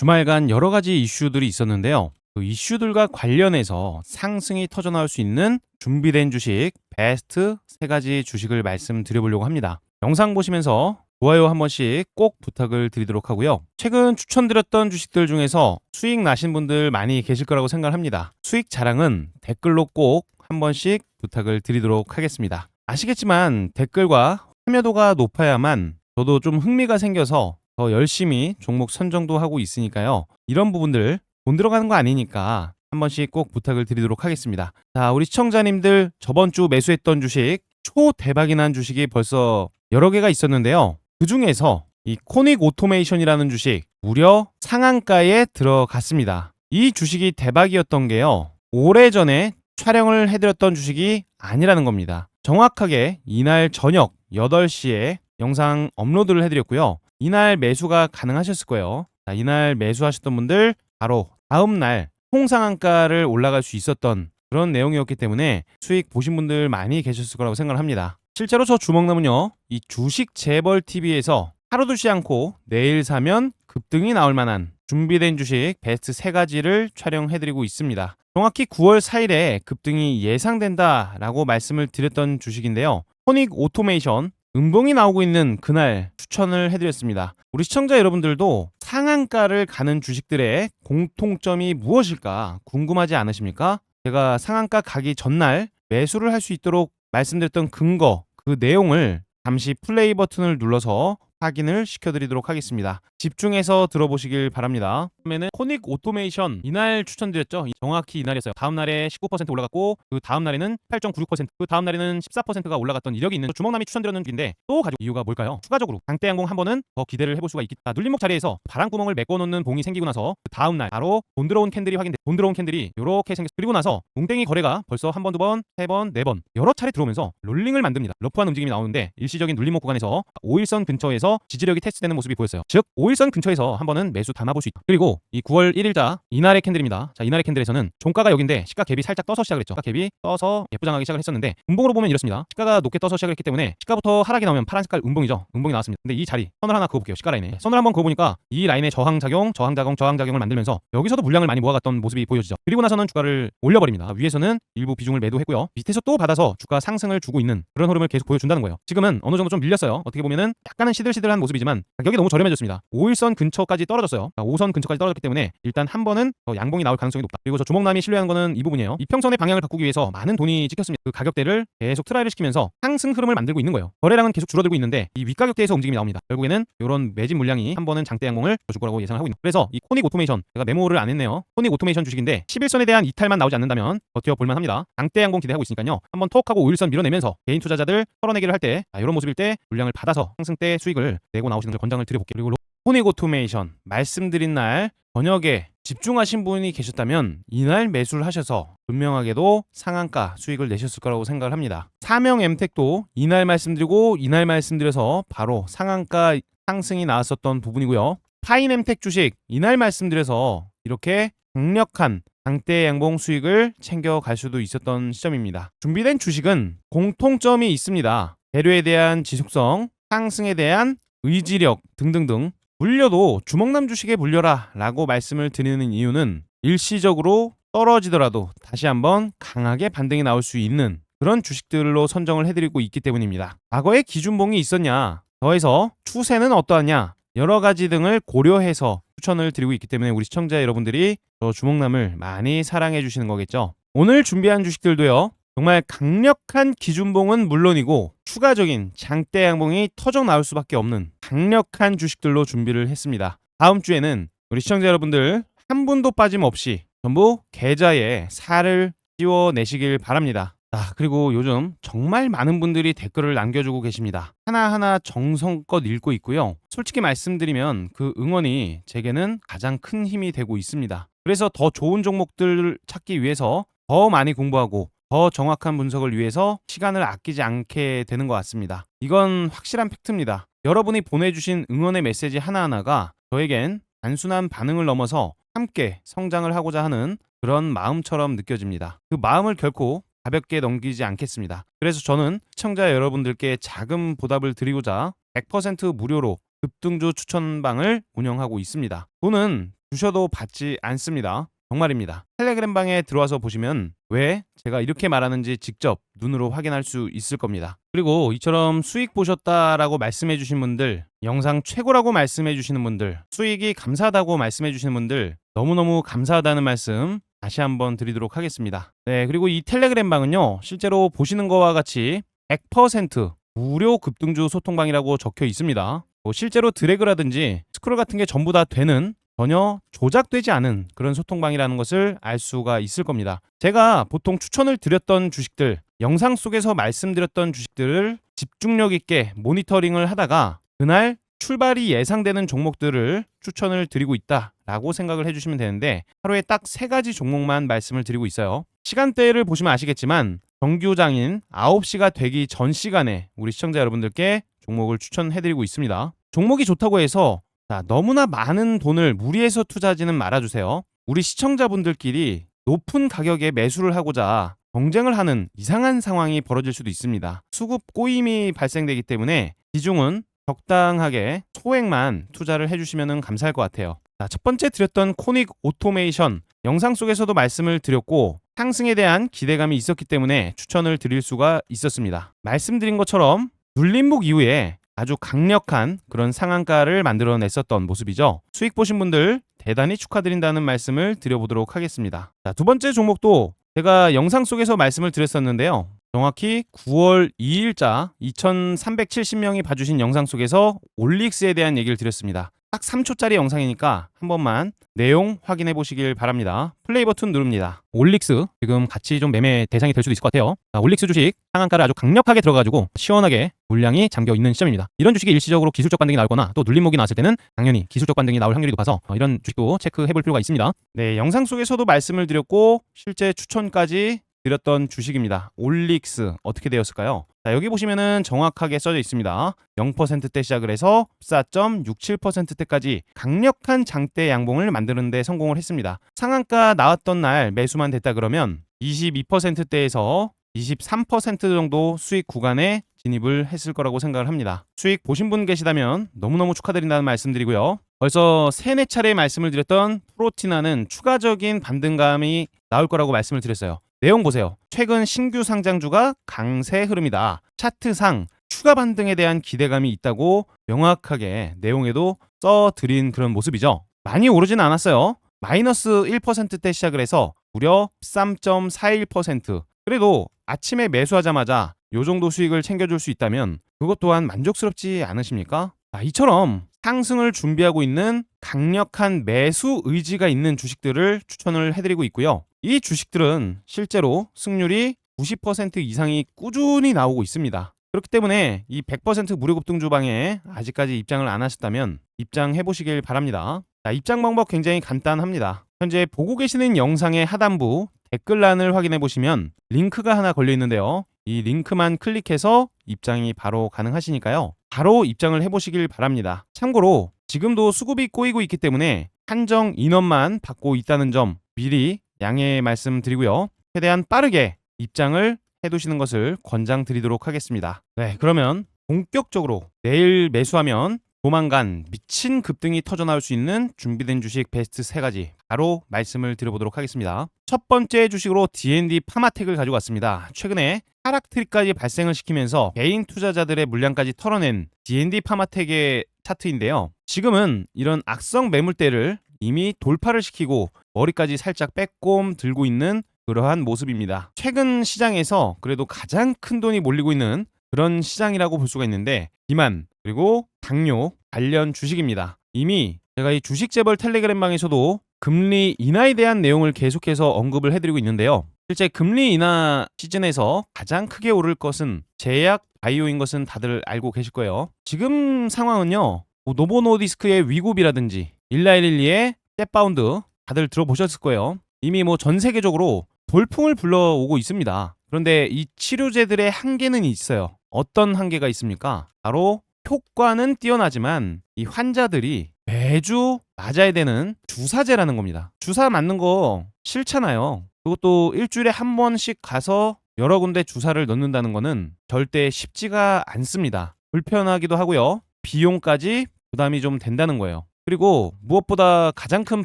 주말간 여러 가지 이슈들이 있었는데요. 그 이슈들과 관련해서 상승이 터져나올 수 있는 준비된 주식 베스트 3가지 주식을 말씀드려보려고 합니다. 영상 보시면서 좋아요 한 번씩 꼭 부탁을 드리도록 하고요. 최근 추천드렸던 주식들 중에서 수익 나신 분들 많이 계실 거라고 생각합니다. 수익 자랑은 댓글로 꼭 한 번씩 부탁을 드리도록 하겠습니다. 아시겠지만 댓글과 참여도가 높아야만 저도 좀 흥미가 생겨서 더 열심히 종목 선정도 하고 있으니까요. 이런 부분들 돈 들어가는 거 아니니까 한 번씩 꼭 부탁을 드리도록 하겠습니다. 자, 우리 시청자님들 저번 주 매수했던 주식 초대박이 난 주식이 벌써 여러 개가 있었는데요. 그 중에서 이 코닉 오토메이션이라는 주식 무려 상한가에 들어갔습니다. 이 주식이 대박이었던 게요. 오래전에 촬영을 해드렸던 주식이 아니라는 겁니다. 정확하게 이날 저녁 8시에 영상 업로드를 해드렸고요. 이날 매수가 가능하셨을 거예요. 자, 이날 매수하셨던 분들 바로 다음날 총상한가를 올라갈 수 있었던 그런 내용이었기 때문에 수익 보신 분들 많이 계셨을 거라고 생각을 합니다. 실제로 저 주먹남은요, 이 주식 재벌 TV에서 하루도 쉬지 않고 내일 사면 급등이 나올 만한 준비된 주식 베스트 3가지를 촬영해드리고 있습니다. 정확히 9월 4일에 급등이 예상된다라고 말씀을 드렸던 주식인데요. 코닉 오토메이션 음봉이 나오고 있는 그날 추천을 해드렸습니다. 우리 시청자 여러분들도 상한가를 가는 주식들의 공통점이 무엇일까 궁금하지 않으십니까? 제가 상한가 가기 전날 매수를 할 수 있도록 말씀드렸던 근거, 그 내용을 잠시 플레이 버튼을 눌러서 확인을 시켜드리도록 하겠습니다. 집중해서 들어보시길 바랍니다. 그러면은 코닉 오토메이션 이날 추천드렸죠. 정확히 이날이었어요. 다음날에 19% 올라갔고 그 다음날에는 8.96%, 그 다음날에는 14%가 올라갔던 이력이 있는 주먹남이 추천드렸는 주인데 또 가지고 이유가 뭘까요? 추가적으로 강대양봉 한 번은 더 기대를 해볼 수가 있겠다. 눌림목 자리에서 바람구멍을 메꿔놓는 봉이 생기고 나서 그 다음날 바로 돈 들어온 캔들이 확인돼. 돈 들어온 캔들이 이렇게 생겼어. 그리고 나서 뭉땡이 거래가 벌써 한 번, 두 번, 세 번, 네 번 여러 차례 들어오면서 롤링을 만듭니다. 러프한 움직임이 나오는데 일시적인 눌림목 구간에서 5일선 근처에서 지지력이 테스트되는 모습이 보였어요. 즉 5일선 근처에서 한 번은 매수 담아볼 수 있다. 그리고 이 9월 1일자 이날의 캔들입니다. 자, 이날의 캔들에서는 종가가 여기인데 시가 갭이 살짝 떠서 시작을 했죠. 시가 갭이 떠서 예쁘장하게 시작을 했었는데 음봉으로 보면 이렇습니다. 시가가 높게 떠서 시작을 했기 때문에 시가부터 하락이 나오면 파란 색깔 음봉이죠. 음봉이 나왔습니다. 근데 이 자리 선을 하나 그어볼게요. 시가 라인에 선을 한번 그어보니까 이 라인에 저항작용을 만들면서 여기서도 물량을 많이 모아갔던 모습이 보여지죠. 그리고 나서는 주가를 올려버립니다. 위에서는 일부 비중을 매도했고요. 밑에서 또 받아서 주가 상승을 주고 있는 그런 흐름을 계속 보여준다는 거예요. 지금은 어느 정도 좀 밀렸어요. 어떻게 보면은 약간은 시들시들한 모습이지만 가격이 너무 저렴해졌습니다. 5일선 근처까지 떨어졌어요. 5선 근처까지 떨어졌기 때문에 일단 한 번은 더 양봉이 나올 가능성이 높다. 그리고 저 주먹남이 신뢰하는 거는 이 부분이에요. 이평선의 방향을 바꾸기 위해서 많은 돈이 찍혔습니다. 그 가격대를 계속 트라이를 시키면서 상승 흐름을 만들고 있는 거예요. 거래량은 계속 줄어들고 있는데 이 윗가격대에서 움직임이 나옵니다. 결국에는 이런 매집 물량이 한 번은 장대 양봉을 줄 거라고 예상을 하고 있는. 그래서 이 코닉 오토메이션 제가 메모를 안 했네요. 코닉 오토메이션 주식인데 11선에 대한 이탈만 나오지 않는다면 버텨볼 만합니다. 장대 양봉 기대하고 있으니까요. 한번 톡하고 5일선 밀어내면서 개인 투자자들 털어내기를 할 때 이런 모습일 때 물량을 받아서 상승 때 수익을 내고 나오시는 걸 권장을 드려볼게요. 그리고 코닉 오토메이션 말씀드린 날 저녁에 집중하신 분이 계셨다면 이날 매수를 하셔서 분명하게도 상한가 수익을 내셨을 거라고 생각을 합니다. 사명 엠텍도 이날 말씀드리고 이날 말씀드려서 바로 상한가 상승이 나왔었던 부분이고요. 파인 엠텍 주식 이날 말씀드려서 이렇게 강력한 강대 양봉 수익을 챙겨갈 수도 있었던 시점입니다. 준비된 주식은 공통점이 있습니다. 재료에 대한 지속성, 상승에 대한 의지력 등등등. 물려도 주먹남 주식에 물려라 라고 말씀을 드리는 이유는 일시적으로 떨어지더라도 다시 한번 강하게 반등이 나올 수 있는 그런 주식들로 선정을 해드리고 있기 때문입니다. 과거에 기준봉이 있었냐, 더해서 추세는 어떠하냐, 여러 가지 등을 고려해서 추천을 드리고 있기 때문에 우리 시청자 여러분들이 저 주먹남을 많이 사랑해 주시는 거겠죠. 오늘 준비한 주식들도요. 정말 강력한 기준봉은 물론이고 추가적인 장대 양봉이 터져 나올 수밖에 없는 강력한 주식들로 준비를 했습니다. 다음 주에는 우리 시청자 여러분들 한 분도 빠짐없이 전부 계좌에 살을 띄워내시길 바랍니다. 그리고 요즘 정말 많은 분들이 댓글을 남겨주고 계십니다. 하나하나 정성껏 읽고 있고요. 솔직히 말씀드리면 그 응원이 제게는 가장 큰 힘이 되고 있습니다. 그래서 더 좋은 종목들을 찾기 위해서 더 많이 공부하고 더 정확한 분석을 위해서 시간을 아끼지 않게 되는 것 같습니다. 이건 확실한 팩트입니다. 여러분이 보내주신 응원의 메시지 하나하나가 저에겐 단순한 반응을 넘어서 함께 성장을 하고자 하는 그런 마음처럼 느껴집니다. 그 마음을 결코 가볍게 넘기지 않겠습니다. 그래서 저는 시청자 여러분들께 작은 보답을 드리고자 100% 무료로 급등주 추천방을 운영하고 있습니다. 돈은 주셔도 받지 않습니다. 정말입니다. 텔레그램 방에 들어와서 보시면 왜 제가 이렇게 말하는지 직접 눈으로 확인할 수 있을 겁니다. 그리고 이처럼 수익 보셨다라고 말씀해 주신 분들, 영상 최고라고 말씀해 주시는 분들, 수익이 감사하다고 말씀해 주시는 분들 너무너무 감사하다는 말씀 다시 한번 드리도록 하겠습니다. 네, 그리고 이 텔레그램 방은요, 실제로 보시는 거와 같이 100% 무료 급등주 소통방이라고 적혀 있습니다. 실제로 드래그라든지 스크롤 같은 게 전부 다 되는, 전혀 조작되지 않은 그런 소통방이라는 것을 알 수가 있을 겁니다. 제가 보통 추천을 드렸던 주식들, 영상 속에서 말씀드렸던 주식들을 집중력 있게 모니터링을 하다가 그날 출발이 예상되는 종목들을 추천을 드리고 있다라고 생각을 해주시면 되는데, 하루에 딱 3가지 종목만 말씀을 드리고 있어요. 시간대를 보시면 아시겠지만 정규장인 9시가 되기 전 시간에 우리 시청자 여러분들께 종목을 추천해드리고 있습니다. 종목이 좋다고 해서 너무나 많은 돈을 무리해서 투자하지는 말아주세요. 우리 시청자분들끼리 높은 가격에 매수를 하고자 경쟁을 하는 이상한 상황이 벌어질 수도 있습니다. 수급 꼬임이 발생되기 때문에 비중은 적당하게 소액만 투자를 해주시면 감사할 것 같아요. 첫 번째 드렸던 코닉 오토메이션, 영상 속에서도 말씀을 드렸고 상승에 대한 기대감이 있었기 때문에 추천을 드릴 수가 있었습니다. 말씀드린 것처럼 눌림목 이후에 아주 강력한 그런 상한가를 만들어냈었던 모습이죠. 수익 보신 분들 대단히 축하드린다는 말씀을 드려보도록 하겠습니다. 두 번째 종목도 제가 영상 속에서 말씀을 드렸었는데요. 정확히 9월 2일자 2370명이 봐주신 영상 속에서 올릭스에 대한 얘기를 드렸습니다. 딱 3초짜리 영상이니까 한 번만 내용 확인해 보시길 바랍니다. 플레이 버튼 누릅니다. 올릭스 지금 같이 좀 매매 대상이 될 수도 있을 것 같아요. 올릭스 주식 상한가를 아주 강력하게 들어가가지고 시원하게 물량이 잠겨 있는 시점입니다. 이런 주식이 일시적으로 기술적 반등이 나오거나 또 눌림목이 나왔을 때는 당연히 기술적 반등이 나올 확률이 높아서 이런 주식도 체크해 볼 필요가 있습니다. 네, 영상 속에서도 말씀을 드렸고 실제 추천까지 드렸던 주식입니다. 올릭스 어떻게 되었을까요? 여기 보시면은 정확하게 써져 있습니다. 0%대 시작을 해서 14.67%대까지 강력한 장대 양봉을 만드는 데 성공을 했습니다. 상한가 나왔던 날 매수만 됐다 그러면 22%대에서 23% 정도 수익 구간에 진입을 했을 거라고 생각을 합니다. 수익 보신 분 계시다면 너무너무 축하드린다는 말씀드리고요. 벌써 3-4차례 말씀을 드렸던 프로티나는 추가적인 반등감이 나올 거라고 말씀을 드렸어요. 내용 보세요. 최근 신규 상장주가 강세 흐름이다. 차트상 추가 반등에 대한 기대감이 있다고 명확하게 내용에도 써드린 그런 모습이죠. 많이 오르진 않았어요. 마이너스 1%대 시작을 해서 무려 13.41%. 그래도 아침에 매수하자마자 요 정도 수익을 챙겨줄 수 있다면 그것 또한 만족스럽지 않으십니까? 이처럼 상승을 준비하고 있는 강력한 매수 의지가 있는 주식들을 추천을 해드리고 있고요. 이 주식들은 실제로 승률이 90% 이상이 꾸준히 나오고 있습니다. 그렇기 때문에 이 100% 무료 급등 주방에 아직까지 입장을 안 하셨다면 입장해 보시길 바랍니다. 입장 방법 굉장히 간단합니다. 현재 보고 계시는 영상의 하단부 댓글란을 확인해 보시면 링크가 하나 걸려 있는데요. 이 링크만 클릭해서 입장이 바로 가능하시니까요. 바로 입장을 해보시길 바랍니다. 참고로 지금도 수급이 꼬이고 있기 때문에 한정 인원만 받고 있다는 점 미리 양해 말씀드리고요. 최대한 빠르게 입장을 해두시는 것을 권장드리도록 하겠습니다. 네, 그러면 본격적으로 내일 매수하면 조만간 미친 급등이 터져나올 수 있는 준비된 주식 베스트 3가지 바로 말씀을 드려보도록 하겠습니다. 첫 번째 주식으로 D&D 파마텍을 가지고 왔습니다. 최근에 하락 트릭까지 발생을 시키면서 개인 투자자들의 물량까지 털어낸 D&D 파마텍의 차트인데요. 지금은 이런 악성 매물대를 이미 돌파를 시키고 머리까지 살짝 빼꼼 들고 있는 그러한 모습입니다. 최근 시장에서 그래도 가장 큰 돈이 몰리고 있는 그런 시장이라고 볼 수가 있는데 비만 그리고 당뇨 관련 주식입니다. 이미 제가 이 주식재벌 텔레그램방에서도 금리 인하에 대한 내용을 계속해서 언급을 해드리고 있는데요. 실제 금리 인하 시즌에서 가장 크게 오를 것은 제약 바이오인 것은 다들 알고 계실 거예요. 지금 상황은요. 노보노디스크의 위고비라든지 일라일리의 셋바운드 다들 들어보셨을 거예요. 이미 전 세계적으로 돌풍을 불러오고 있습니다. 그런데 이 치료제들의 한계는 있어요. 어떤 한계가 있습니까? 바로 효과는 뛰어나지만 이 환자들이 매주 맞아야 되는 주사제라는 겁니다. 주사 맞는 거 싫잖아요. 그것도 일주일에 한 번씩 가서 여러 군데 주사를 넣는다는 거는 절대 쉽지가 않습니다. 불편하기도 하고요. 비용까지 부담이 좀 된다는 거예요. 그리고 무엇보다 가장 큰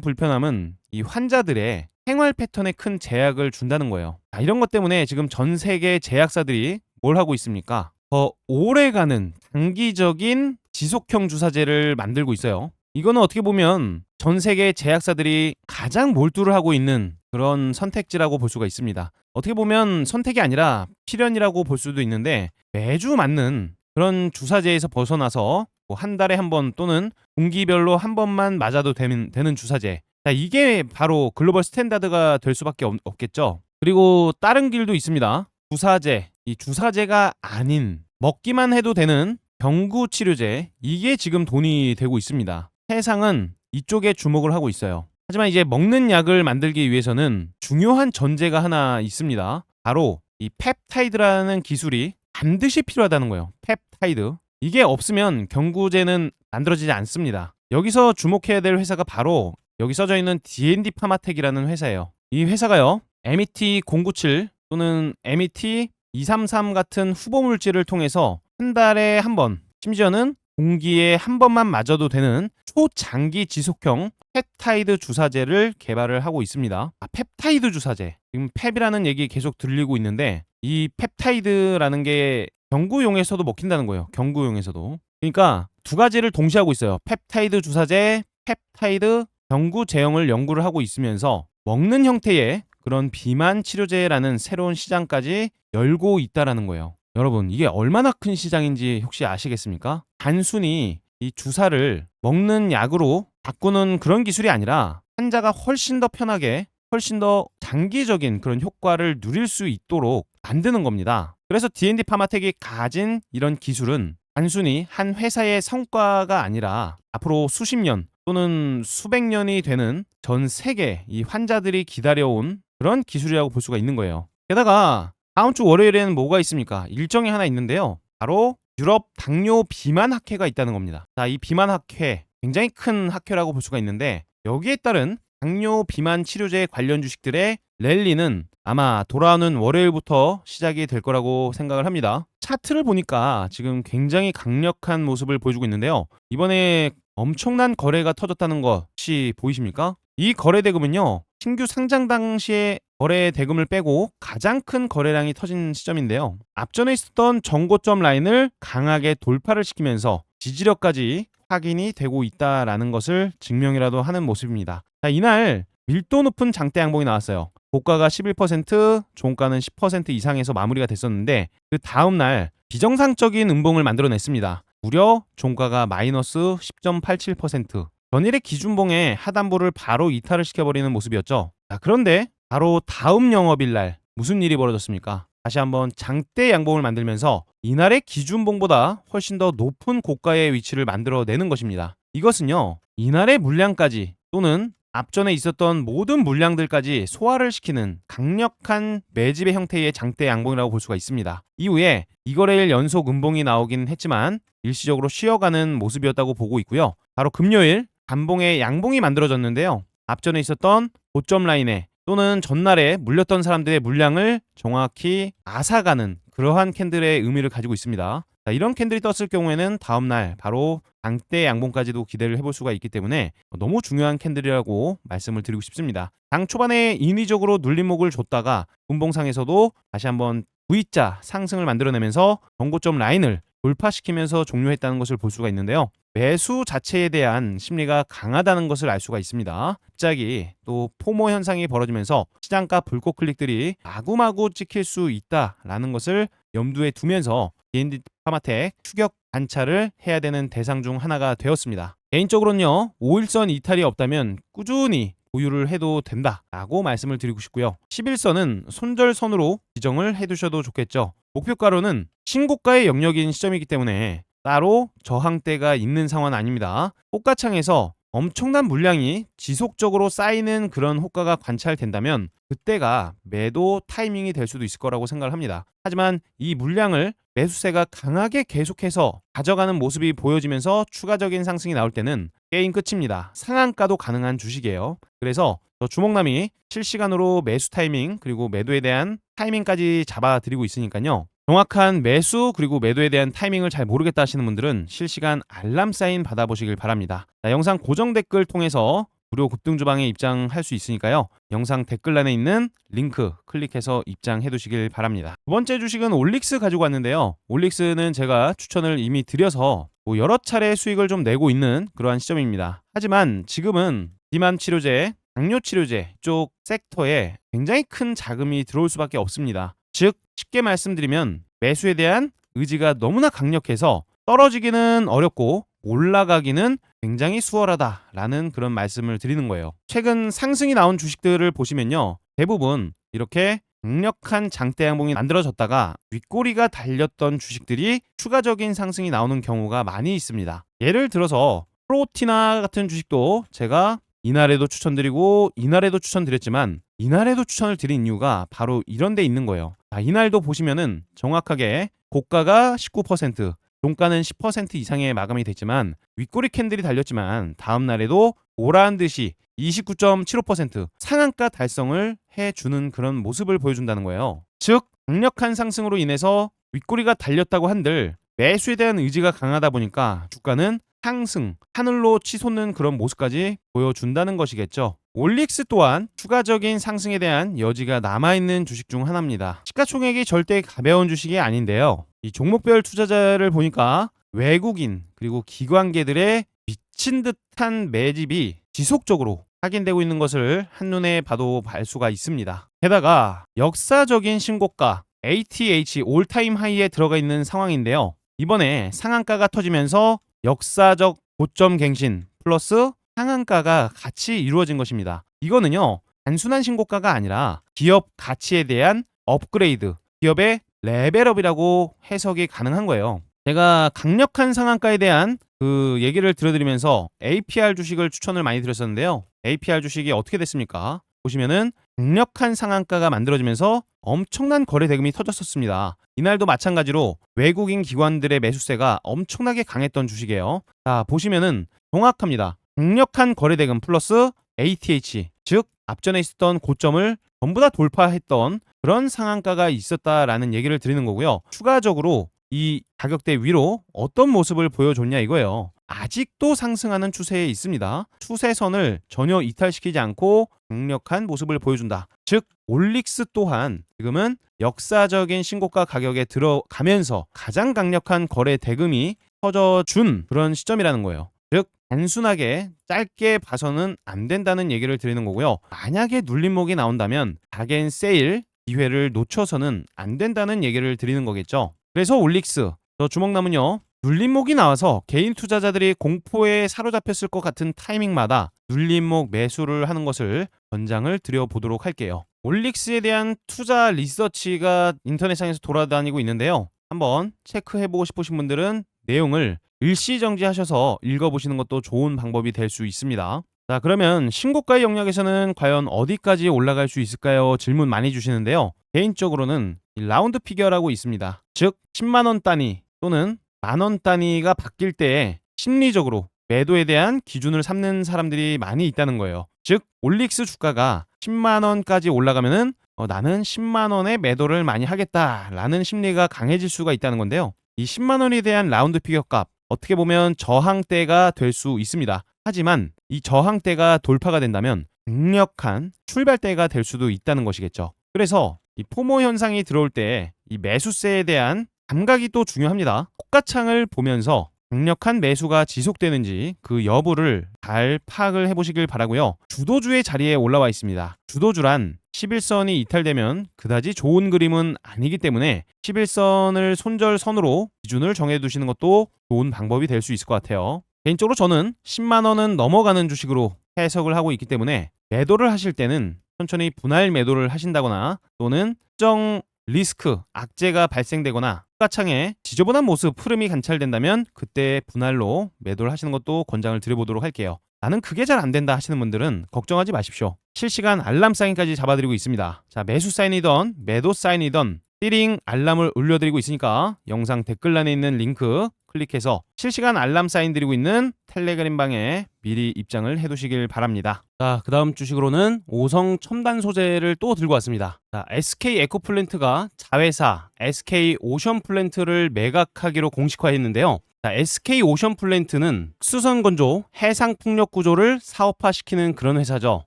불편함은 이 환자들의 생활 패턴에 큰 제약을 준다는 거예요. 이런 것 때문에 지금 전 세계 제약사들이 뭘 하고 있습니까? 더 오래가는 장기적인 지속형 주사제를 만들고 있어요. 이거는 어떻게 보면 전 세계 제약사들이 가장 몰두를 하고 있는 그런 선택지라고 볼 수가 있습니다. 어떻게 보면 선택이 아니라 필연이라고 볼 수도 있는데, 매주 맞는 그런 주사제에서 벗어나서 한 달에 한 번 또는 분기별로 한 번만 맞아도 되는 주사제. 이게 바로 글로벌 스탠다드가 될 수밖에 없겠죠. 그리고 다른 길도 있습니다. 주사제, 이 주사제가 아닌 먹기만 해도 되는 경구 치료제, 이게 지금 돈이 되고 있습니다. 세상은 이쪽에 주목을 하고 있어요. 하지만 이제 먹는 약을 만들기 위해서는 중요한 전제가 하나 있습니다. 바로 이 펩타이드라는 기술이 반드시 필요하다는 거예요. 펩타이드. 이게 없으면 경구제는 만들어지지 않습니다. 여기서 주목해야 될 회사가 바로 여기 써져 있는 D&D 파마텍이라는 회사예요. 이 회사가요, MET097 또는 MET233 같은 후보 물질을 통해서 한 달에 한 번, 심지어는 공기에 한 번만 맞아도 되는 초장기 지속형 펩타이드 주사제를 개발을 하고 있습니다. 펩타이드 주사제. 지금 펩이라는 얘기 계속 들리고 있는데, 이 펩타이드라는 게 경구용에서도 먹힌다는 거예요. 경구용에서도. 그러니까 두 가지를 동시에 하고 있어요. 펩타이드 주사제, 펩타이드 경구 제형을 연구를 하고 있으면서 먹는 형태의 그런 비만 치료제라는 새로운 시장까지 열고 있다라는 거예요. 여러분, 이게 얼마나 큰 시장인지 혹시 아시겠습니까? 단순히 이 주사를 먹는 약으로 바꾸는 그런 기술이 아니라 환자가 훨씬 더 편하게, 훨씬 더 장기적인 그런 효과를 누릴 수 있도록 만드는 겁니다. 그래서 D&D 파마텍이 가진 이런 기술은 단순히 한 회사의 성과가 아니라 앞으로 수십 년 또는 수백 년이 되는 전 세계 이 환자들이 기다려온 그런 기술이라고 볼 수가 있는 거예요. 게다가 다음 주 월요일에는 뭐가 있습니까? 일정이 하나 있는데요. 바로 유럽 당뇨 비만 학회가 있다는 겁니다. 이 비만 학회, 굉장히 큰 학회라고 볼 수가 있는데, 여기에 따른 당뇨 비만 치료제 관련 주식들의 랠리는 아마 돌아오는 월요일부터 시작이 될 거라고 생각을 합니다. 차트를 보니까 지금 굉장히 강력한 모습을 보여주고 있는데요. 이번에 엄청난 거래가 터졌다는 것 혹시 보이십니까? 이 거래 대금은요, 신규 상장 당시에 거래 대금을 빼고 가장 큰 거래량이 터진 시점인데요. 앞전에 있었던 정고점 라인을 강하게 돌파를 시키면서 지지력까지 확인이 되고 있다라는 것을 증명이라도 하는 모습입니다. 이날 밀도 높은 장대 양봉이 나왔어요. 고가가 11%, 종가는 10% 이상에서 마무리가 됐었는데, 그 다음날 비정상적인 음봉을 만들어냈습니다. 무려 종가가 마이너스 10.87%, 전일의 기준봉에 하단부를 바로 이탈을 시켜버리는 모습이었죠. 그런데 바로 다음 영업일 날 무슨 일이 벌어졌습니까? 다시 한번 장대 양봉을 만들면서 이날의 기준봉보다 훨씬 더 높은 고가의 위치를 만들어내는 것입니다. 이것은요, 이날의 물량까지 또는 앞전에 있었던 모든 물량들까지 소화를 시키는 강력한 매집의 형태의 장대 양봉이라고 볼 수가 있습니다. 이후에 이거래일 연속 음봉이 나오긴 했지만 일시적으로 쉬어가는 모습이었다고 보고 있고요. 바로 금요일 단봉의 양봉이 만들어졌는데요. 앞전에 있었던 고점 라인에 또는 전날에 물렸던 사람들의 물량을 정확히 앗아가는 그러한 캔들의 의미를 가지고 있습니다. 이런 캔들이 떴을 경우에는 다음날 바로 장대 양봉까지도 기대를 해볼 수가 있기 때문에 너무 중요한 캔들이라고 말씀을 드리고 싶습니다. 장 초반에 인위적으로 눌림목을 줬다가 분봉상에서도 다시 한번 V자 상승을 만들어내면서 정고점 라인을 돌파시키면서 종료했다는 것을 볼 수가 있는데요. 매수 자체에 대한 심리가 강하다는 것을 알 수가 있습니다. 갑자기 또 포모 현상이 벌어지면서 시장가 불꽃 클릭들이 마구마구 찍힐 수 있다라는 것을 염두에 두면서 D&D 파마텍 추격 관찰을 해야 되는 대상 중 하나가 되었습니다. 개인적으로는요, 5일선 이탈이 없다면 꾸준히 보유를 해도 된다라고 말씀을 드리고 싶고요. 11선은 손절선으로 지정을 해두셔도 좋겠죠. 목표가로는 신고가의 영역인 시점이기 때문에 따로 저항대가 있는 상황은 아닙니다. 호가창에서 엄청난 물량이 지속적으로 쌓이는 그런 호가가 관찰된다면 그때가 매도 타이밍이 될 수도 있을 거라고 생각을 합니다. 하지만 이 물량을 매수세가 강하게 계속해서 가져가는 모습이 보여지면서 추가적인 상승이 나올 때는 게임 끝입니다. 상한가도 가능한 주식이에요. 그래서 저 주목남이 실시간으로 매수 타이밍 그리고 매도에 대한 타이밍까지 잡아드리고 있으니까요. 정확한 매수 그리고 매도에 대한 타이밍을 잘 모르겠다 하시는 분들은 실시간 알람 사인 받아보시길 바랍니다. 자, 영상 고정 댓글 통해서 무료 급등 주방에 입장할 수 있으니까요. 영상 댓글란에 있는 링크 클릭해서 입장해 두시길 바랍니다. 두 번째 주식은 올릭스 가지고 왔는데요. 올릭스는 제가 추천을 이미 드려서 여러 차례 수익을 좀 내고 있는 그러한 시점입니다. 하지만 지금은 비만 치료제, 당뇨 치료제 쪽 섹터에 굉장히 큰 자금이 들어올 수밖에 없습니다. 즉 쉽게 말씀드리면 매수에 대한 의지가 너무나 강력해서 떨어지기는 어렵고 올라가기는 굉장히 수월하다라는 그런 말씀을 드리는 거예요. 최근 상승이 나온 주식들을 보시면요. 대부분 이렇게 강력한 장대 양봉이 만들어졌다가 윗꼬리가 달렸던 주식들이 추가적인 상승이 나오는 경우가 많이 있습니다. 예를 들어서 프로티나 같은 주식도 제가 이날에도 추천드리고 이날에도 추천드렸지만 이날에도 추천을 드린 이유가 바로 이런 데 있는 거예요. 자, 이날도 보시면은 정확하게 고가가 19%, 종가는 10% 이상의 마감이 됐지만 윗꼬리 캔들이 달렸지만 다음 날에도 오라한 듯이 29.75% 상한가 달성을 해주는 그런 모습을 보여준다는 거예요. 즉 강력한 상승으로 인해서 윗꼬리가 달렸다고 한들 매수에 대한 의지가 강하다 보니까 주가는 상승, 하늘로 치솟는 그런 모습까지 보여준다는 것이겠죠. 올릭스 또한 추가적인 상승에 대한 여지가 남아있는 주식 중 하나입니다. 시가총액이 절대 가벼운 주식이 아닌데요. 이 종목별 투자자를 보니까 외국인 그리고 기관계들의 미친 듯한 매집이 지속적으로 확인되고 있는 것을 한눈에 봐도 알 수가 있습니다. 게다가 역사적인 신고가 ATH 올타임 하이에 들어가 있는 상황인데요. 이번에 상한가가 터지면서 역사적 고점 갱신 플러스 상한가가 같이 이루어진 것입니다. 이거는요 단순한 신고가가 아니라 기업 가치에 대한 업그레이드, 기업의 레벨업이라고 해석이 가능한 거예요. 제가 강력한 상한가에 대한 그 얘기를 들어드리면서 APR 주식을 추천을 많이 드렸었는데요. APR 주식이 어떻게 됐습니까? 보시면은 강력한 상한가가 만들어지면서 엄청난 거래 대금이 터졌었습니다. 이날도 마찬가지로 외국인 기관들의 매수세가 엄청나게 강했던 주식이에요. 자, 보시면은 정확합니다. 강력한 거래 대금 플러스 ATH, 즉 앞전에 있었던 고점을 전부 다 돌파했던 그런 상한가가 있었다라는 얘기를 드리는 거고요. 추가적으로 이 가격대 위로 어떤 모습을 보여줬냐 이거예요. 아직도 상승하는 추세에 있습니다. 추세선을 전혀 이탈시키지 않고 강력한 모습을 보여준다. 즉 올릭스 또한 지금은 역사적인 신고가 가격에 들어가면서 가장 강력한 거래 대금이 터져준 그런 시점이라는 거예요. 즉 단순하게 짧게 봐서는 안 된다는 얘기를 드리는 거고요. 만약에 눌림목이 나온다면 닥앤세일 기회를 놓쳐서는 안 된다는 얘기를 드리는 거겠죠. 그래서 올릭스 저 주먹남은요. 눌림목이 나와서 개인 투자자들이 공포에 사로잡혔을 것 같은 타이밍마다 눌림목 매수를 하는 것을 권장을 드려보도록 할게요. 올릭스에 대한 투자 리서치가 인터넷상에서 돌아다니고 있는데요. 한번 체크해보고 싶으신 분들은 내용을 일시정지하셔서 읽어보시는 것도 좋은 방법이 될 수 있습니다. 자, 그러면 신고가의 영역에서는 과연 어디까지 올라갈 수 있을까요? 질문 많이 주시는데요. 개인적으로는 라운드 피겨라고 있습니다. 즉 10만원 단위 또는 만원 단위가 바뀔 때에 심리적으로 매도에 대한 기준을 삼는 사람들이 많이 있다는 거예요. 즉 올릭스 주가가 10만원까지 올라가면은 나는 10만원에 매도를 많이 하겠다라는 심리가 강해질 수가 있다는 건데요. 이 10만원에 대한 라운드 피겨 값 어떻게 보면 저항대가 될 수 있습니다. 하지만 이 저항대가 돌파가 된다면 강력한 출발대가 될 수도 있다는 것이겠죠. 그래서 이 포모 현상이 들어올 때 이 매수세에 대한 감각이 또 중요합니다. 호가창을 보면서 강력한 매수가 지속되는지 그 여부를 잘 파악을 해보시길 바라고요. 주도주의 자리에 올라와 있습니다. 주도주란 11선이 이탈되면 그다지 좋은 그림은 아니기 때문에 11선을 손절선으로 기준을 정해두시는 것도 좋은 방법이 될 수 있을 것 같아요. 개인적으로 저는 10만원은 넘어가는 주식으로 해석을 하고 있기 때문에 매도를 하실 때는 천천히 분할 매도를 하신다거나 또는 특정 리스크, 악재가 발생되거나 호가창에 지저분한 모습, 흐름이 관찰된다면 그때 분할로 매도를 하시는 것도 권장을 드려보도록 할게요. 나는 그게 잘 안 된다 하시는 분들은 걱정하지 마십시오. 실시간 알람 사인까지 잡아드리고 있습니다. 자, 매수 사인이던 매도 사인이던 띠링 알람을 올려드리고 있으니까 영상 댓글란에 있는 링크 클릭해서 실시간 알람 사인 드리고 있는 텔레그램 방에 미리 입장을 해두시길 바랍니다. 자, 그 다음 주식으로는 오성 첨단 소재를 또 들고 왔습니다. 자, SK 에코플랜트가 자회사 SK 오션플랜트를 매각하기로 공식화했는데요. 자, SK 오션플랜트는 수선 건조 해상 풍력 구조를 사업화시키는 그런 회사죠.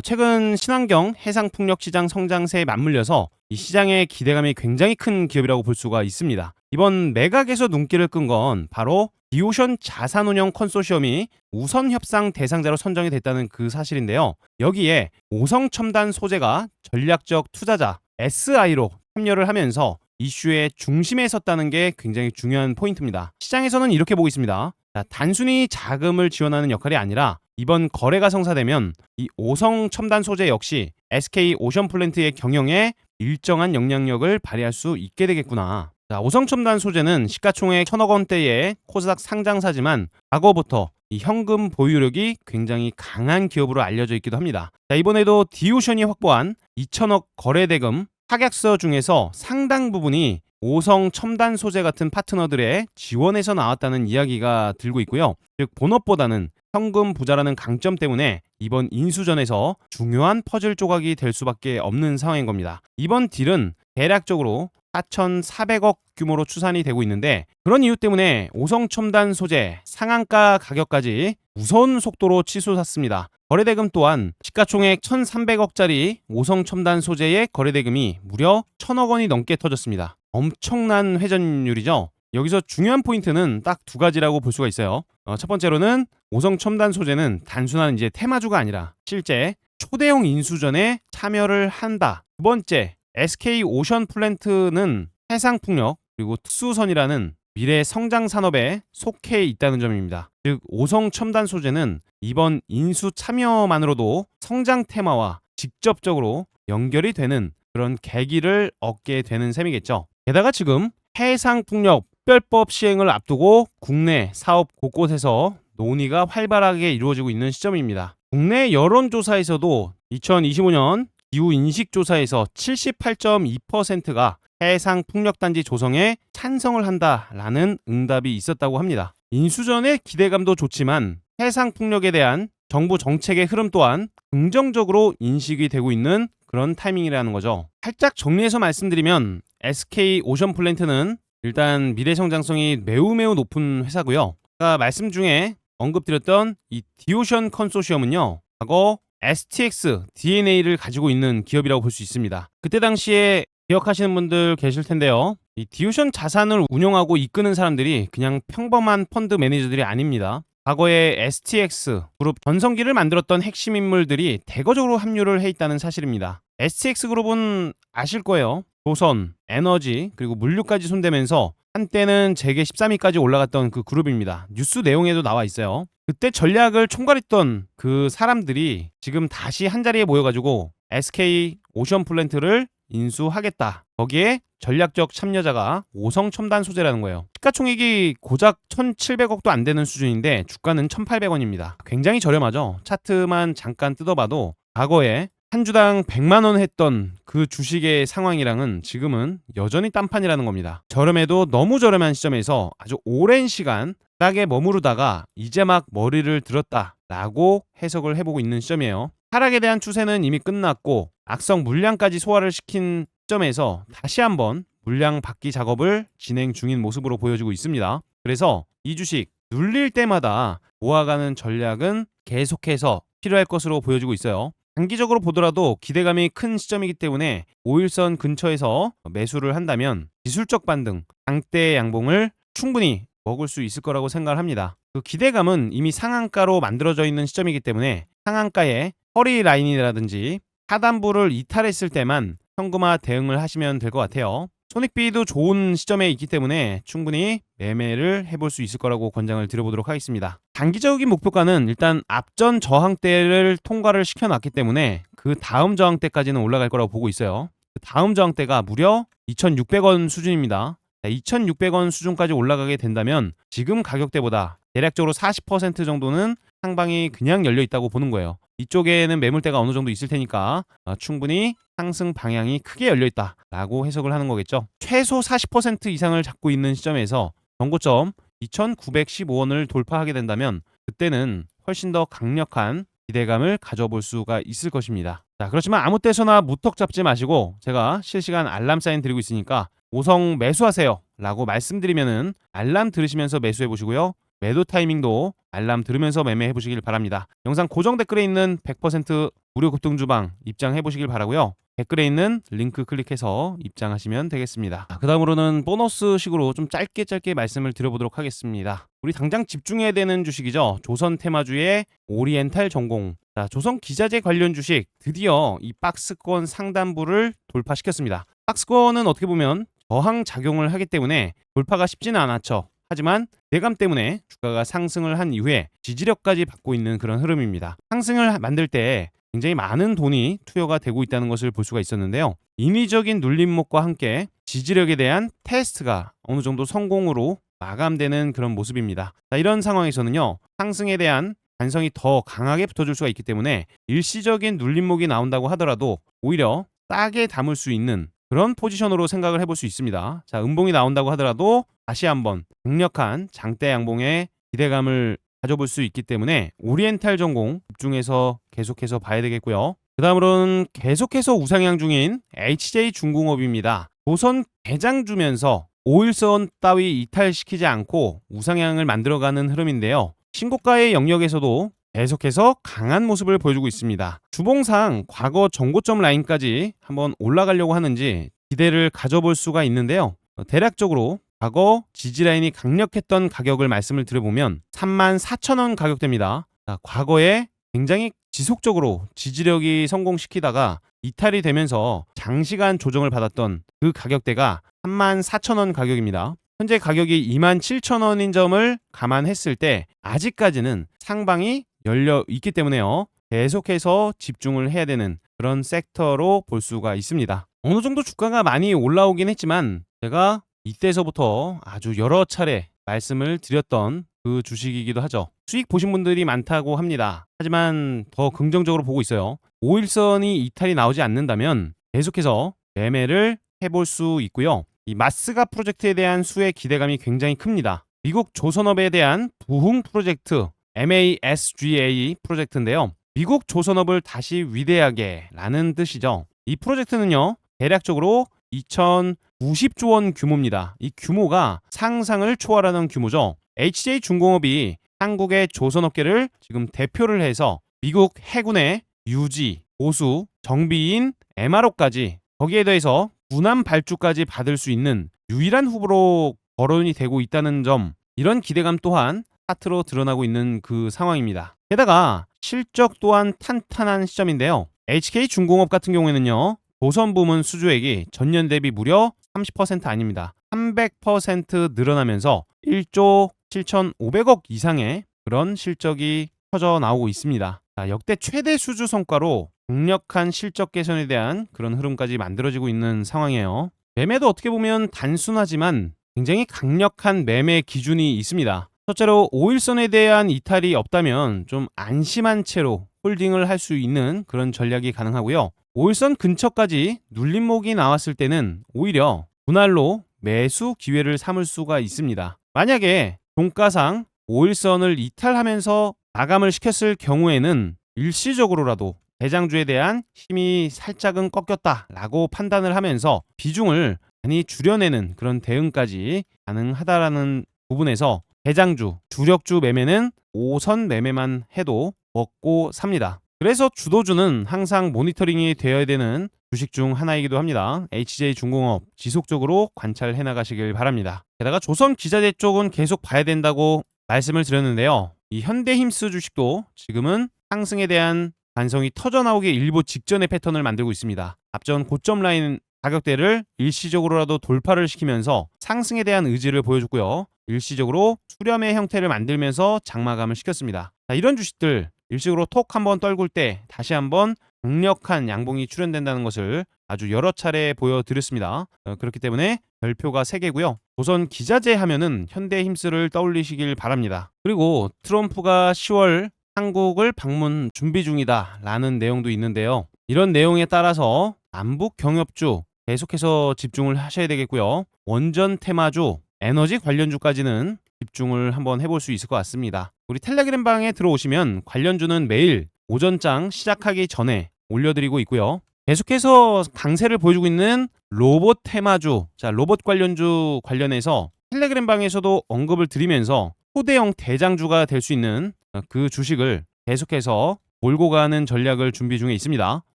최근 친환경 해상 풍력 시장 성장세에 맞물려서 이 시장의 기대감이 굉장히 큰 기업이라고 볼 수가 있습니다. 이번 매각에서 눈길을 끈 건 바로 디오션 자산운용 컨소시엄이 우선 협상 대상자로 선정이 됐다는 그 사실인데요. 여기에 오성 첨단 소재가 전략적 투자자 SI로 참여를 하면서 이슈의 중심에 섰다는 게 굉장히 중요한 포인트입니다. 시장에서는 이렇게 보고 있습니다. 자, 단순히 자금을 지원하는 역할이 아니라 이번 거래가 성사되면 이 오성 첨단 소재 역시 SK 오션플랜트의 경영에 일정한 영향력을 발휘할 수 있게 되겠구나. 자, 오성 첨단 소재는 시가총액 1,000억 원대의 코스닥 상장사지만 과거부터 이 현금 보유력이 굉장히 강한 기업으로 알려져 있기도 합니다. 자, 이번에도 디오션이 확보한 2,000억 거래대금 확약서 중에서 상당 부분이 오성 첨단 소재 같은 파트너들의 지원에서 나왔다는 이야기가 들고 있고요. 즉 본업보다는 현금 부자라는 강점 때문에 이번 인수전에서 중요한 퍼즐 조각이 될 수밖에 없는 상황인 겁니다. 이번 딜은 대략적으로 4,400억 규모로 추산이 되고 있는데 그런 이유 때문에 오성 첨단 소재 상한가 가격까지 무서운 속도로 치솟았습니다. 거래대금 또한 시가총액 1,300억짜리 오성 첨단 소재의 거래대금이 무려 1,000억 원이 넘게 터졌습니다. 엄청난 회전율이죠. 여기서 중요한 포인트는 딱 두 가지라고 볼 수가 있어요. 첫 번째로는 오성 첨단 소재는 단순한 이제 테마주가 아니라 실제 초대형 인수전에 참여를 한다. 두 번째, SK 오션플랜트는 해상풍력 그리고 특수선이라는 미래 성장 산업에 속해 있다는 점입니다. 즉 오성 첨단 소재는 이번 인수 참여만으로도 성장 테마와 직접적으로 연결이 되는 그런 계기를 얻게 되는 셈이겠죠. 게다가 지금 해상풍력 특별법 시행을 앞두고 국내 사업 곳곳에서 논의가 활발하게 이루어지고 있는 시점입니다. 국내 여론조사에서도 2025년 기후인식조사에서 78.2%가 해상풍력단지 조성에 찬성을 한다라는 응답이 있었다고 합니다. 인수전의 기대감도 좋지만 해상풍력에 대한 정부 정책의 흐름 또한 긍정적으로 인식이 되고 있는 그런 타이밍이라는 거죠. 살짝 정리해서 말씀드리면 SK 오션플랜트는 일단 미래 성장성이 매우 높은 회사고요. 아까 말씀 중에 언급드렸던 이 디오션 컨소시엄은요. 과거 STX DNA를 가지고 있는 기업이라고 볼 수 있습니다. 그때 당시에 기억하시는 분들 계실 텐데요. 이 디오션 자산을 운영하고 이끄는 사람들이 그냥 평범한 펀드 매니저들이 아닙니다. 과거에 STX 그룹 전성기를 만들었던 핵심 인물들이 대거적으로 합류를 해 있다는 사실입니다. STX 그룹은 아실 거예요. 조선, 에너지, 그리고 물류까지 손대면서 한때는 재계 13위까지 올라갔던 그 그룹입니다. 뉴스 내용에도 나와 있어요. 그때 전략을 총괄했던 그 사람들이 지금 다시 한자리에 모여가지고 SK 오션플랜트를 인수하겠다. 거기에 전략적 참여자가 오성 첨단 소재라는 거예요. 시가총액이 고작 1,700억도 안 되는 수준인데 주가는 1,800원입니다. 굉장히 저렴하죠. 차트만 잠깐 뜯어봐도 과거에 한 주당 100만 원 했던 그 주식의 상황이랑은 지금은 여전히 딴판이라는 겁니다. 저렴해도 너무 저렴한 시점에서 아주 오랜 시간 바닥에 머무르다가 이제 막 머리를 들었다라고 해석을 해보고 있는 시점이에요. 하락에 대한 추세는 이미 끝났고 악성 물량까지 소화를 시킨 시점에서 다시 한번 물량 받기 작업을 진행 중인 모습으로 보여지고 있습니다. 그래서 이 주식 눌릴 때마다 모아가는 전략은 계속해서 필요할 것으로 보여지고 있어요. 단기적으로 보더라도 기대감이 큰 시점이기 때문에 5일선 근처에서 매수를 한다면 기술적 반등, 장대 양봉을 충분히 먹을 수 있을 거라고 생각을 합니다. 그 기대감은 이미 상한가로 만들어져 있는 시점이기 때문에 상한가의 허리 라인이라든지 하단부를 이탈했을 때만 현금화 대응을 하시면 될 것 같아요. 손익비도 좋은 시점에 있기 때문에 충분히 매매를 해볼 수 있을 거라고 권장을 드려보도록 하겠습니다. 단기적인 목표가는 일단 앞전 저항대를 통과를 시켜놨기 때문에 그 다음 저항대까지는 올라갈 거라고 보고 있어요. 그 다음 저항대가 무려 2,600원 수준입니다. 2,600원 수준까지 올라가게 된다면 지금 가격대보다 대략적으로 40% 정도는 상방이 그냥 열려 있다고 보는 거예요. 이쪽에는 매물대가 어느 정도 있을 테니까 충분히 상승 방향이 크게 열려 있다라고 해석을 하는 거겠죠. 최소 40% 이상을 잡고 있는 시점에서 전고점 2,915원을 돌파하게 된다면 그때는 훨씬 더 강력한 기대감을 가져볼 수가 있을 것입니다. 자, 그렇지만 아무 때서나 무턱 잡지 마시고 제가 실시간 알람 사인 드리고 있으니까 오성 매수하세요 라고 말씀드리면은 알람 들으시면서 매수해 보시고요. 매도 타이밍도 알람 들으면서 매매해 보시길 바랍니다. 영상 고정 댓글에 있는 100% 무료 급등주방 입장해 보시길 바라고요. 댓글에 있는 링크 클릭해서 입장하시면 되겠습니다. 그 다음으로는 보너스식으로 좀 짧게 말씀을 드려보도록 하겠습니다. 우리 당장 집중해야 되는 주식이죠. 조선 테마주의 오리엔탈 전공. 자, 조선 기자재 관련 주식 드디어 이 박스권 상단부를 돌파시켰습니다. 박스권은 어떻게 보면 저항 작용을 하기 때문에 돌파가 쉽지는 않았죠. 하지만 대감 때문에 주가가 상승을 한 이후에 지지력까지 받고 있는 그런 흐름입니다. 상승을 만들 때 굉장히 많은 돈이 투여가 되고 있다는 것을 볼 수가 있었는데요. 인위적인 눌림목과 함께 지지력에 대한 테스트가 어느 정도 성공으로 마감되는 그런 모습입니다. 자, 이런 상황에서는요. 상승에 대한 관성이 더 강하게 붙어줄 수가 있기 때문에 일시적인 눌림목이 나온다고 하더라도 오히려 싸게 담을 수 있는 그런 포지션으로 생각을 해볼 수 있습니다. 자, 음봉이 나온다고 하더라도 다시 한번 강력한 장대 양봉의 기대감을 가져볼 수 있기 때문에 오리엔탈 전공 집중해서 계속해서 봐야 되겠고요. 그 다음으로는 계속해서 우상향 중인 HJ중공업입니다. 조선 대장 주면서 5일선 따위 이탈시키지 않고 우상향을 만들어가는 흐름인데요. 신고가의 영역에서도 계속해서 강한 모습을 보여주고 있습니다. 주봉상 과거 정고점 라인까지 한번 올라가려고 하는지 기대를 가져볼 수가 있는데요. 대략적으로 과거 지지라인이 강력했던 가격을 말씀을 드려보면 34,000원 가격대입니다. 자, 과거에 굉장히 지속적으로 지지력이 성공시키다가 이탈이 되면서 장시간 조정을 받았던 그 가격대가 34,000원 가격입니다. 현재 가격이 27,000원인 점을 감안했을 때 아직까지는 상방이 열려 있기 때문에요. 계속해서 집중을 해야 되는 그런 섹터로 볼 수가 있습니다. 어느 정도 주가가 많이 올라오긴 했지만 제가 이때서부터 아주 여러 차례 말씀을 드렸던 그 주식이기도 하죠. 수익 보신 분들이 많다고 합니다. 하지만 더 긍정적으로 보고 있어요. 5일선이 이탈이 나오지 않는다면 계속해서 매매를 해볼 수 있고요. 이 마스가 프로젝트에 대한 수의 기대감이 굉장히 큽니다. 미국 조선업에 대한 부흥 프로젝트 MASGA 프로젝트인데요. 미국 조선업을 다시 위대하게 라는 뜻이죠. 이 프로젝트는요. 대략적으로 2,090조 원 규모입니다. 이 규모가 상상을 초월하는 규모죠. HJ중공업이 한국의 조선업계를 지금 대표를 해서 미국 해군의 유지, 보수, 정비인, MRO까지 거기에 더해서 군함 발주까지 받을 수 있는 유일한 후보로 거론이 되고 있다는 점, 이런 기대감 또한 차트로 드러나고 있는 그 상황입니다. 게다가 실적 또한 탄탄한 시점인데요. HK중공업 같은 경우에는요. 조선 부문 수주액이 전년 대비 무려 30% 아닙니다. 300% 늘어나면서 1조 7,500억 이상의 그런 실적이 터져 나오고 있습니다. 자, 역대 최대 수주 성과로 강력한 실적 개선에 대한 그런 흐름까지 만들어지고 있는 상황이에요. 매매도 어떻게 보면 단순하지만 굉장히 강력한 매매 기준이 있습니다. 첫째로 5일선에 대한 이탈이 없다면 좀 안심한 채로 홀딩을 할 수 있는 그런 전략이 가능하고요. 5일선 근처까지 눌림목이 나왔을 때는 오히려 분할로 매수 기회를 삼을 수가 있습니다. 만약에 종가상 5일선을 이탈하면서 마감을 시켰을 경우에는 일시적으로라도 대장주에 대한 힘이 살짝은 꺾였다라고 판단을 하면서 비중을 많이 줄여내는 그런 대응까지 가능하다라는 부분에서 대장주, 주력주 매매는 5선 매매만 해도 먹고 삽니다. 그래서 주도주는 항상 모니터링이 되어야 되는 주식 중 하나이기도 합니다. HJ중공업 지속적으로 관찰해 나가시길 바랍니다. 게다가 조선 기자재 쪽은 계속 봐야 된다고 말씀을 드렸는데요. 이 현대힘스 주식도 지금은 상승에 대한 반성이 터져나오기 일보 직전의 패턴을 만들고 있습니다. 앞전 고점 라인 가격대를 일시적으로라도 돌파를 시키면서 상승에 대한 의지를 보여줬고요. 일시적으로 수렴의 형태를 만들면서 장마감을 시켰습니다. 자, 이런 주식들 일시적으로 톡 한번 떨굴 때 다시 한번 강력한 양봉이 출현된다는 것을 아주 여러 차례 보여드렸습니다. 그렇기 때문에 별표가 3개고요. 조선 기자재 하면은 현대힘스를 떠올리시길 바랍니다. 그리고 트럼프가 10월 한국을 방문 준비 중이다 라는 내용도 있는데요. 이런 내용에 따라서 남북 경협주 계속해서 집중을 하셔야 되겠고요. 원전 테마주 에너지 관련주까지는 집중을 한번 해볼 수 있을 것 같습니다. 우리 텔레그램 방에 들어오시면 관련주는 매일 오전장 시작하기 전에 올려드리고 있고요. 계속해서 강세를 보여주고 있는 로봇 테마주, 자, 로봇 관련주 관련해서 텔레그램 방에서도 언급을 드리면서 초대형 대장주가 될 수 있는 그 주식을 계속해서 몰고 가는 전략을 준비 중에 있습니다.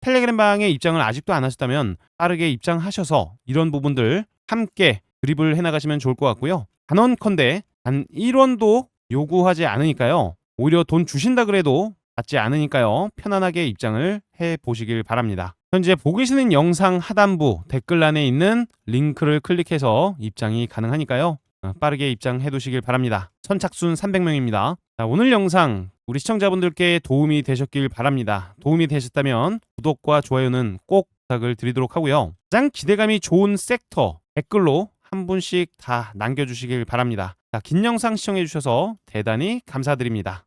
텔레그램 방에 입장을 아직도 안 하셨다면 빠르게 입장하셔서 이런 부분들 함께 드립을 해나가시면 좋을 것 같고요. 단언컨대 단 1원도 요구하지 않으니까요. 오히려 돈 주신다 그래도 받지 않으니까요. 편안하게 입장을 해보시길 바랍니다. 현재 보고 계시는 영상 하단부 댓글란에 있는 링크를 클릭해서 입장이 가능하니까요. 빠르게 입장해 두시길 바랍니다. 선착순 300명입니다. 자, 오늘 영상 우리 시청자분들께 도움이 되셨길 바랍니다. 도움이 되셨다면 구독과 좋아요는 꼭 부탁을 드리도록 하고요. 가장 기대감이 좋은 섹터 댓글로 한 분씩 다 남겨주시길 바랍니다. 자, 긴 영상 시청해 주셔서 대단히 감사드립니다.